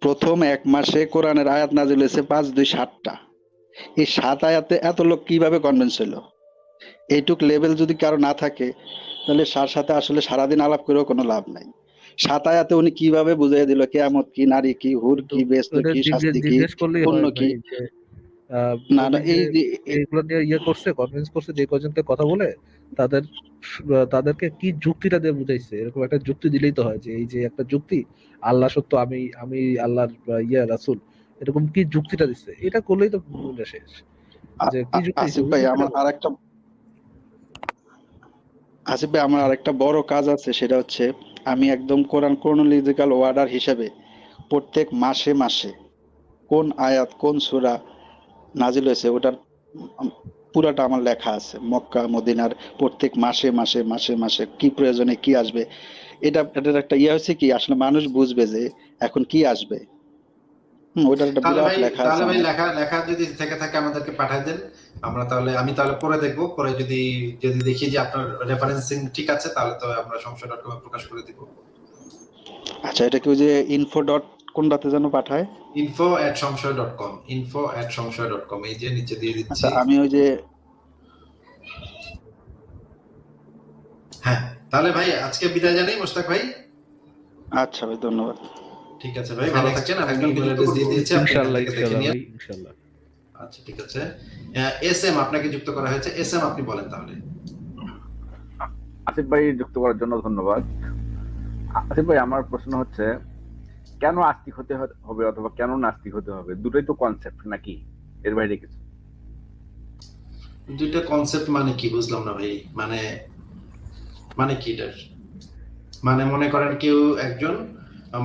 প্রথম 1 মাসে কোরআনের আয়াত নাজিল হয়েছে 5-2-7টা। এই 7 আয়াতে এত লোক কিভাবে কনভিন্স হলো? এইটুক লেভেল যদি কারো না থাকে, তাহলে সাথে আসলে সারাদিন আলাপ করেও কোনো লাভ নাই। 7 আয়াতে উনি কিভাবে বুঝিয়ে দিল কিয়ামত কি, নারী কি, হুর কি, বেহেশত কি, শাস্তি কি, জিজ্ঞেস করলেই পুণ্য হয় কি। ভাই যে না এই যে এইগুলো নিয়ে করছে, কনভিন্স করছে যে কজনকে কথা বলে, তাদের তাদেরকে কি যুক্তিটা দিয়ে বুঝাইছে, এরকম একটা যুক্তি দিলেই তো হয়। যে এই যে একটা যুক্তি, আল্লাহ সত্য, আমি আল্লাহর রাসূল, এরকম কি যুক্তিটা দিচ্ছে, এটা করলেই তো বুঝে শেষ। যে কি যুক্তি আসিফ ভাই, আমার আরেকটা বড় কাজ আছে। সেটা হচ্ছে আমি একদম কোরআন ক্রোনোলজিক্যাল অর্ডার হিসেবে প্রত্যেক মাসে মাসে কোন আয়াত, কোন সূরা নাজিল হয়েছে ওটার পুরাটা আমার লেখা আছে। মক্কা মদিনার প্রত্যেক মাসে মাসে মাসে মাসে কি প্রয়োজনে কি আসবে, এটার একটা ইয়ে হচ্ছে কি আসলে মানুষ বুঝবে যে এখন কি আসবে। ওটার একটা বিরাট লেখা আছে তাহলে ভাই আমার। লেখা লেখা যদি থেকে থাকে আমাদেরকে পাঠিয়ে দেন, আমরা তাহলে আমি তাহলে পরে দেখবো, পরে যদি যদি দেখি যে আপনার রেফারেন্সিং ঠিক আছে তাহলে তো আমরা সংশয়.com এ প্রকাশ করে দিব। আচ্ছা, এটা কি ওই যে ইনফো ডট কোনটাতে যেন পাঠায়? info@সংশয়.com, info@সংশয়.com, এই যে নিচে দিয়ে দিচ্ছি। আচ্ছা, আমি ওই যে হ্যাঁ, তাহলে ভাই আজকে বিদায় জানাই মোশতাক ভাই। আচ্ছা ভাই, ধন্যবাদ। ঠিক আছে ভাই, ভালো থাকছেন। আমি ইমেল অ্যাড্রেস দিয়ে দিয়েছি, আপনি ইনশাআল্লাহ এখান থেকে দেখে ইনশাআল্লাহ নিন। ভাই, ইনশাআল্লাহ। আচ্ছা ঠিক আছে। এসএম আপনাকে যুক্ত করা হয়েছে। এসএম আপনি বলেন তাহলে। আসিফ ভাই যুক্ত করার জন্য ধন্যবাদ। আসিফ ভাই, আমার প্রশ্ন হচ্ছে কেন আস্তিক হতে হবে অথবা কেন নাস্তিক হতে হবে? দুটোই তো কনসেপ্ট নাকি, এর বাইরে কিছু? দুইটা কনসেপ্ট মানে কি বুঝলাম না ভাই, মানে মানে কি এটার? মানে মনে করেন কেউ একজন,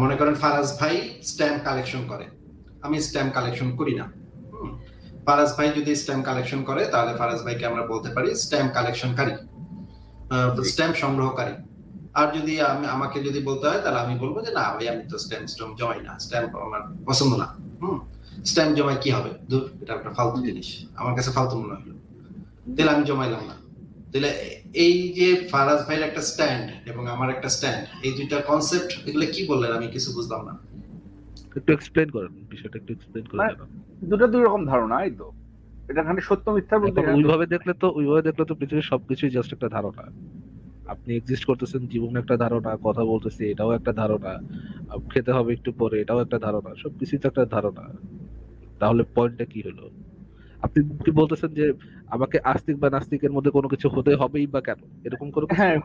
মনে করেন ফারাজ ভাই স্ট্যাম্প কালেকশন করে, আমি স্ট্যাম্প কালেকশন করি না। ফারাজ ভাই যদি স্ট্যাম্প কালেকশন করে তাহলে ফারাজ ভাইকে আমরা বলতে পারি স্ট্যাম্প কালেকশনকারী, স্ট্যাম্প সংগ্রহকারী। আর যদি আমাকে যদি বলতে হয় তাহলে আমি বলবো যে না ভাই, আমি তো স্ট্যাম্প জমাই না, স্ট্যাম্প আমার পছন্দ না। স্ট্যাম্প জমাই কি হবে, দূর, এটা একটা ফালতু জিনিস, আমার কাছে ফালতু মনে হলো, তাহলে আমি জমাইলাম না। তাহলে এই যে ফারাজ ভাইয়ের একটা স্ট্যান্ড এবং আমার একটা স্ট্যান্ড, এই দুইটা কনসেপ্ট, এগুলো কি বললেন আমি কিছু বুঝলাম না। একটু এক্সপ্লেইন করেন বিষয়টা, একটু এক্সপ্লেইন করে মানে জানান। দুটো দুই রকম ধারণা, এই তো। এটা খালি সত্য মিথ্যা বলতে এখন ওইভাবে দেখলে তো পৃথিবীর সবকিছুই জাস্ট একটা ধারণা। আপনি এক্সিস্ট করতেছেন, জীবন একটা ধারণা, কথা বলতেছি এটাও একটা ধারণা, খেতে হবে একটু পরে এটাও একটা ধারণা, সবকিছুই তো একটা ধারণা। তাহলে পয়েন্টটা কি হলো? আপনি কি বলতেছেন যে আমাকে আস্তিক বা নাস্তিকের মধ্যে কোনো কিছু হতে হবেই বা কেন, এরকম করে কিছু? হ্যাঁ,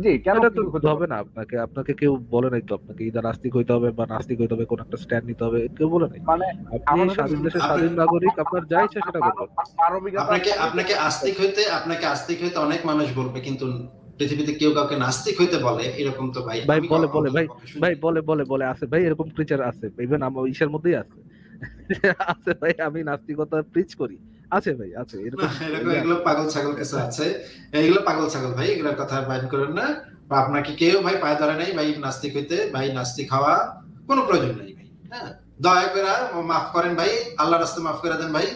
জি, কেন এটা তো কিছু হতে হবে না। আপনাকে কেউ বলে নাই তো আপনাকে ইদার আস্তিক হইতে হবে বা নাস্তিক হইতে হবে, কোন একটা স্ট্যান্ড নিতে হবে, কেউ বলে নাই। মানে আপনি আমাদের স্বাধীন দেশের আপনি- স্বাধীন নাগরিক, আপনার যা ইচ্ছা সেটা করবেন। মানবিকতা আপনাকে আস্তিক হইতে অনেক মানুষ বলবে, কিন্তু পৃথিবীতে কেউ কাউকে নাস্তিক হইতে বলে এরকম তো ভাই ভাই আমি বলে কখনো ভাই পক্ষে শুনি। ভাই বলে আছে ভাই, এরকম ক্রিচার আছে, ইভেন আমার ইসের মধ্যেই আছে। আছে ভাই, আমি নাস্তিকতা প্রিচ করি, আছে ভাই, আছে না, এরকম। এগুলো পাগল ছাগল কিছু আছে, এইগুলো পাগল ছাগল ভাই, এগুলোর কথা বাইন করেন না। বা আপনাকে কেউ ভাই পায়ে ধরে নাই ভাই নাস্তিক হইতে, ভাই নাস্তিক হওয়া কোনো প্রয়োজন নাই ভাই। হ্যাঁ, দয়া করে মাফ করেন ভাই, আল্লাহর রাস্তায় মাফ করে দেন ভাই।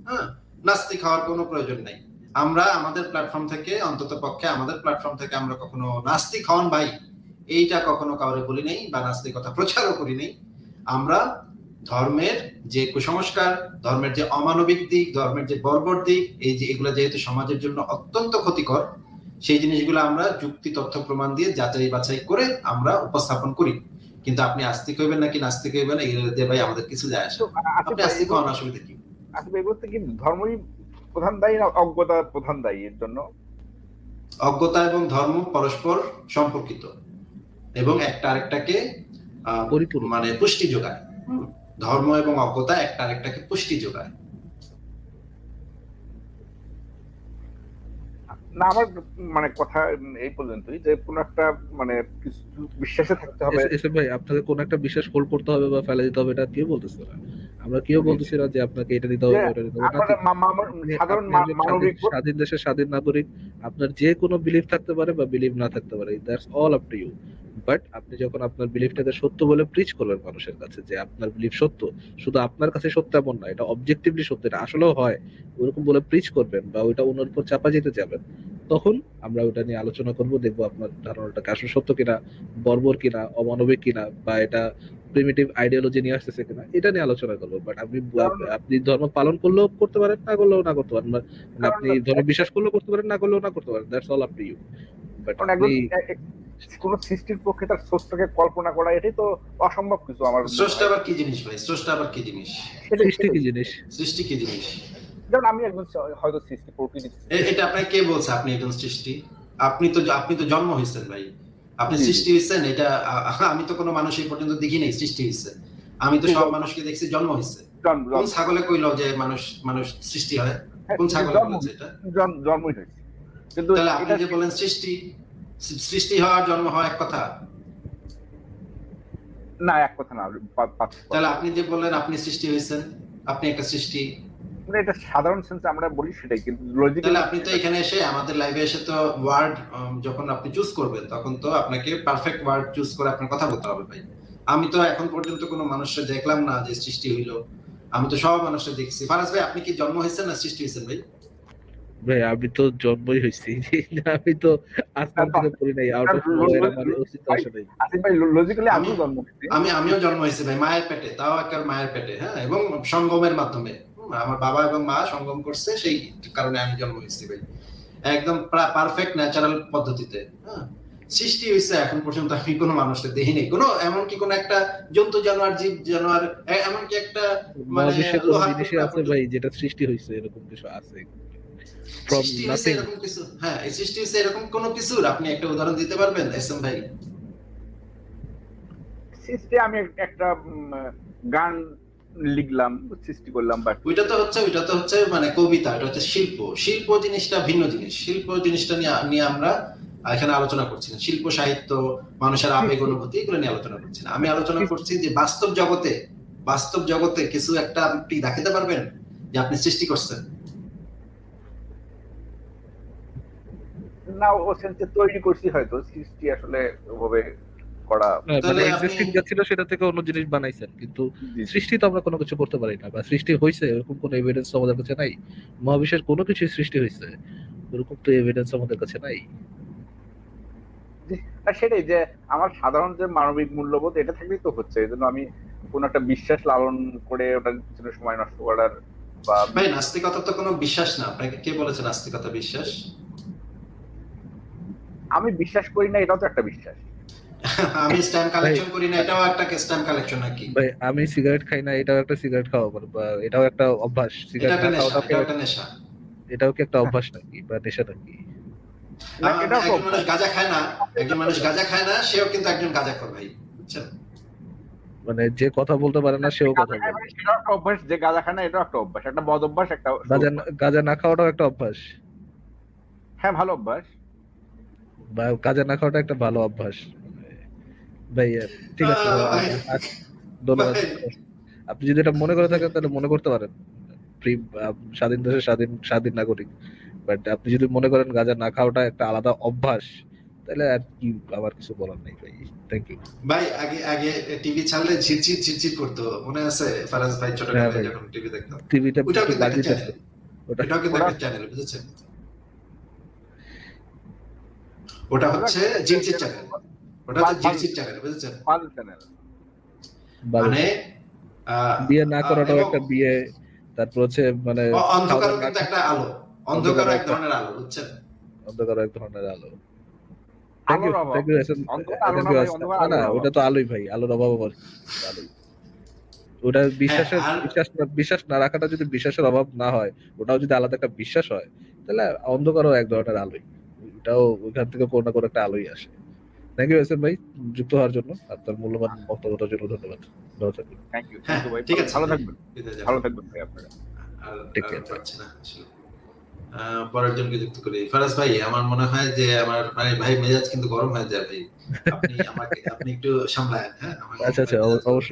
হ্যাঁ, নাস্তিক হওয়ার কোনো প্রয়োজন নাই। আমরা আমাদের প্ল্যাটফর্ম থেকে, অন্তত পক্ষে আমাদের প্ল্যাটফর্ম থেকে আমরা কখনো নাস্তিক হন ভাই এইটা কখনো কাউরে বলি নাই, বা নাস্তিকতা প্রচারও করি নাই। আমরা ধর্মের যে কুসংস্কার, ধর্মের যে অমানবিক দিক, ধর্মের যে বর্বর দিক, এই যে এগুলো যেহেতু সমাজের জন্য অত্যন্ত ক্ষতিকর, সেই জিনিসগুলো আমরা যুক্তি তথ্য প্রমাণ দিয়ে যাচাই বাছাই করে আমরা উপস্থাপন করি। কিন্তু আপনি আস্তিক হইবেন নাকি নাস্তিক হইবেন এগুলো দিয়ে ভাই আমাদের কিছু যায় আসে না। আপনি আস্তিক হন, অসুবিধা কি? আসলে এগুলোতে কি ধর্মই প্রধান দায়ী না অজ্ঞতা প্রধান দায়ী এর জন্য? অজ্ঞতা এবং ধর্ম পরস্পর সম্পর্কিত এবং একটা আরেকটাকে পরিপূরক। মানে পুষ্টি যোগায়। ধর্ম এবং অজ্ঞতা একটা আরেকটাকে পুষ্টি যোগায়। না, আমার মানে কথা এই পর্যন্তই যে কোন একটা মানে কিছু বিশ্বাসে থাকতে হবে। এসে ভাই, আপনাকে কোন একটা বিশ্বাস হোল্ড করতে হবে বা ফেলে দিতে হবে, এটা কেউ বলতেছে না। আমরা কেউ বলতেছি না যে আপনাকে এটা দিতে হবে ওটা দিতে হবে। সাধারণ আপনি মানবিক স্বাধীন দেশের স্বাধীন নাগরিক, আপনার যে কোনো বিলিফ থাকতে পারে বা বিলিভ না থাকতে পারে, that's all up to you. But আপনি যখন আপনার বিলিফটাকে সত্য বলে প্রিচ করবেন মানুষের কাছে যে আপনার বিলিফ সত্য, শুধু আপনার কাছে সত্য এমন না, এটা অবজেক্টিভলি সত্য, এটা আসলেও হয়, ওরকম বলে প্রিচ করবেন বা ওইটা অন্যের উপর চাপা যেতে যাবেন, তখন আমরা ওটা নিয়ে আলোচনা করব, দেখবো আপনার ধারণাটাকে আসলে সত্য কিনা, বর্বর কিনা, অমানবিক কিনা, বা এটা প্রিমিটিভ আইডিওলজি নিয়ে আসতেছে কিনা, এটা নিয়ে আলোচনা করবো। বাট আপনি ধর্ম পালন করলেও করতে পারেন, না করলেও না করতে পারেন, মানে আপনি ধর্ম বিশ্বাস করলেও করতে পারেন, না করলেও না করতে পারেন, that's all up to you. But কারণ একজন কোন সৃষ্টির পক্ষে তার স্রষ্টাকে কল্পনা করা এটাই তো অসম্ভব কিছু। আমার স্রষ্টা আবার কি জিনিস ভাই? স্রষ্টা আবার কি জিনিস? সৃষ্টি কি জিনিস? সৃষ্টি কি জিনিস? যেমন আমি একজন হয়তো সৃষ্টি প্রকৃতি, এটা আপনাকে কে বলছে আপনি একজন সৃষ্টি? আপনি তো জন্ম হয়েছেন ভাই, আপনি সৃষ্টি হয়েছেন এটা আমি তো কোনো মানুষ এই পর্যন্ত দেখি নাই সৃষ্টি হয়েছে। আমি তো সব মানুষকে দেখছি জন্ম হয়েছে। কোন ছাগলে কইলো যে মানুষ সৃষ্টি হয়? কোন ছাগলে বলেছে এটা? জন্মই হয়েছে। কিন্তু তাহলে আপনি যে বলেন সৃষ্টি হওয়ার জন্ম হওয়া এক কথা? না, এক কথা না। তাহলে আপনি যে বললেন আপনি সৃষ্টি হয়েছেন, আপনি একটা সৃষ্টি, মানে এটা সাধারণ সেন্সে আমরা বলি সেটাই, কিন্তু লজিক্যালি তাহলে আপনি তো এখানে এসে আমাদের লাইভে এসে তো ওয়ার্ড যখন আপনি চুজ করবেন তখন তো আপনাকে পারফেক্ট ওয়ার্ড চুজ করে আপনার কথা বলতে হবে ভাই। আমি তো এখন পর্যন্ত কোনো মানুষের দেখলাম না যে সৃষ্টি হইলো। আমি তো সব মানুষের দেখছি। ফারাজ ভাই, আপনি কি জন্ম হয়েছেন না সৃষ্টি হয়েছেন ভাই? ভাই আমি তো জন্মই হয়েছি, আমি তো আসমান থেকে পড়ি নাই, আউট অফ নোয়ার আমার অস্তিত্ব আসে নাই। আসিফ ভাই লজিক্যালি আমিও জন্ম হয়েছি। আমিও জন্ম হয়েছি ভাই মায়ের পেটে, তাও একটা মায়ের পেটে, হ্যাঁ, এবং সঙ্গমের মাধ্যমে। আমার বাবা এবং মা সঙ্গম করছে, সেই কারণে আমি জন্ম হয়েছি ভাই, একদম পারফেক্ট ন্যাচারাল পদ্ধতিতে। হ্যাঁ, সৃষ্টি হয়েছে এখন পর্যন্ত আমি কোনো মানুষকে দেখিনি, কোনো এমনকি কোনো একটা জন্তু জানোয়ার, জীব জানোয়ার, এমনকি একটা মানে মহাবিশ্বে কোনো লোহার জিনিসই টুকরা আছে ভাই যেটা সৃষ্টি হয়েছে, এরকম কিছু আছে ফ্রম সৃষ্টি হয়েছে নাথিং? এরকম কিছু? হ্যাঁ, এই সৃষ্টি হয়েছে এরকম কোনো কিছুর আপনি একটা উদাহরণ দিতে পারবেন এসএম ভাই? সৃষ্টি আমি একটা গান লিখলাম, সৃষ্টি করলাম, বাট ওইটা তো হচ্ছে মানে কবিতা, এটা হচ্ছে শিল্প। শিল্প জিনিসটা ভিন্ন জিনিস। শিল্প জিনিসটা নিয়ে আমরা এখানে আলোচনা করছি না। শিল্প সাহিত্য, মানুষের আবেগ অনুভূতি, এগুলো নিয়ে আলোচনা করছি না। আমি আলোচনা করছি যে বাস্তব জগতে কিছু একটা আপনি দেখাতে পারবেন যে আপনি সৃষ্টি করছেন। না ও সেন্সে তৈরি করছি হয়তো, সৃষ্টি আসলে ওভাবে করা। তাহলে মানে আপনি- এক্সিস্টিং যা ছিল সেটা থেকে অন্য জিনিস বানাইছেন, কিন্তু জি, সৃষ্টি তো আমরা কোনো কিছু করতে পারি না, বা সৃষ্টি হয়েছে এরকম কোনো এভিডেন্স আমাদের কাছে নাই। মহাবিশ্বের কোনো কিছু সৃষ্টি হয়েছে এরকম তো এভিডেন্স আমাদের কাছে নাই। আর সেটাই যে আমার সাধারণ যে মানবিক মূল্যবোধ এটা থাকলেই তো হচ্ছে, এই জন্য আমি কোন একটা বিশ্বাস লালন করে ওটার পিছনে সময় নষ্ট করার বা ভাই, নাস্তিকতা তো কোনো বিশ্বাস না। আপনাকে কে বলেছে নাস্তিকতা বিশ্বাস? আমি বিশ্বাস করি না এটাও তো একটা বিশ্বাস। আমি স্ট্যাম্প কালেকশন করি না, এটাও একটা স্ট্যাম্প কালেকশন নাকি? ভাই আমি সিগারেট খাই না, এটাও একটা সিগারেট খাওয়া, বা এটাও একটা অভ্যাস। এটা সিগারেট একটা না নেশা, খাওয়াটা এটা একটা নেশা। এটাও কি একটা অভ্যাস নাকি, বা নেশা নাকি? না, এটাও তো একজন মানুষ গাঁজা খায় না, সেও কিন্তু একজন গাঁজাখোর ভাই, বুঝছেন? মানে যে কথা বলতে পারে না সেও কথা বলে। সেটাও একটা অভ্যাস, যে গাঁজা খায় না এটাও একটা অভ্যাস, একটা বদ অভ্যাস, একটা গাঁজা না খাওয়াটাও একটা অভ্যাস, হ্যাঁ ভালো অভ্যাস। বা গাঁজা না খাওয়াটা একটা ভালো অভ্যাস। ভাই ঠিক আছে ভাই, ধন্যবাদ। আপনি যদি এটা মনে করে থাকেন তাহলে মনে করতে পারেন, স্বাধীন দেশের স্বাধীন নাগরিক। বাট আপনি যদি মনে করেন গাঁজা না খাওয়াটা একটা আলাদা অভ্যাস, তাহলে আর কি, আমার কিছু বলার নেই ভাই। থ্যাংক ইউ ভাই, আগে টিভি ছাড়লে ঝিরঝির করতো, মনে আছে ফারাজ ভাই ছোটবেলায় যখন টিভি দেখতাম? টিভিতে ওটাও কিন্তু একটা বাজিত চ্যানেল, আছে, ওটা এটাও কিন্তু একটা চ্যানেল, বুঝেছেন? ওটা হচ্ছে ঝিরঝির চ্যানেল, বুঝেছেন? ভালো চ্যানেল। মানে বিয়ে না করাটাও এবং একটা বিয়ে, তারপর হচ্ছে মানে অন্ধকারও কিন্তু একটা আলো, অন্ধকারও এক ধরনের আলো, বুঝছেন? অন্ধকার এক ধরনের আলো। আলোর অভাব। অন্ধকার আলো না ভাই, অন্ধকার না আলোর ওটা অভাব। তো আলোই ভাই, আলোর অভাব আবার আলোই। ওটা আর বিশ্বাস না রাখাটা যদি বিশ্বাসের অভাব না হয়, ওটাও যদি আলাদা একটা বিশ্বাস হয়, তাহলে অন্ধকারও এক ধরনের আলোই। ওটাও ওইখান থেকে কোনো না কোনো একটা আলোই আসে। থ্যাংক ইউ এসএম ভাই যুক্ত হওয়ার জন্য, আপনার মূল্যবান বক্তব্যটার জন্য ধন্যবাদ। ভালো থাকবেন। থ্যাংক ইউ হ্যাঁ, ভাই, ঠিক আছে ভালো ভাই, থাকবেন, বিদায় যাবো। ভালো থাকবেন ভাই আপনারা। Take care. পাচ্ছি না আসলে। পরের জনকে যুক্ত করি। ফারাজ ভাই, আমার মনে হয় যে আমার মানে ভাই মেজাজ কিন্তু গরম হয়ে যায় ভাই। আপনি একটু সামলায়েন, হ্যাঁ? আচ্ছা মেজাজ গরম। অবশ্যই।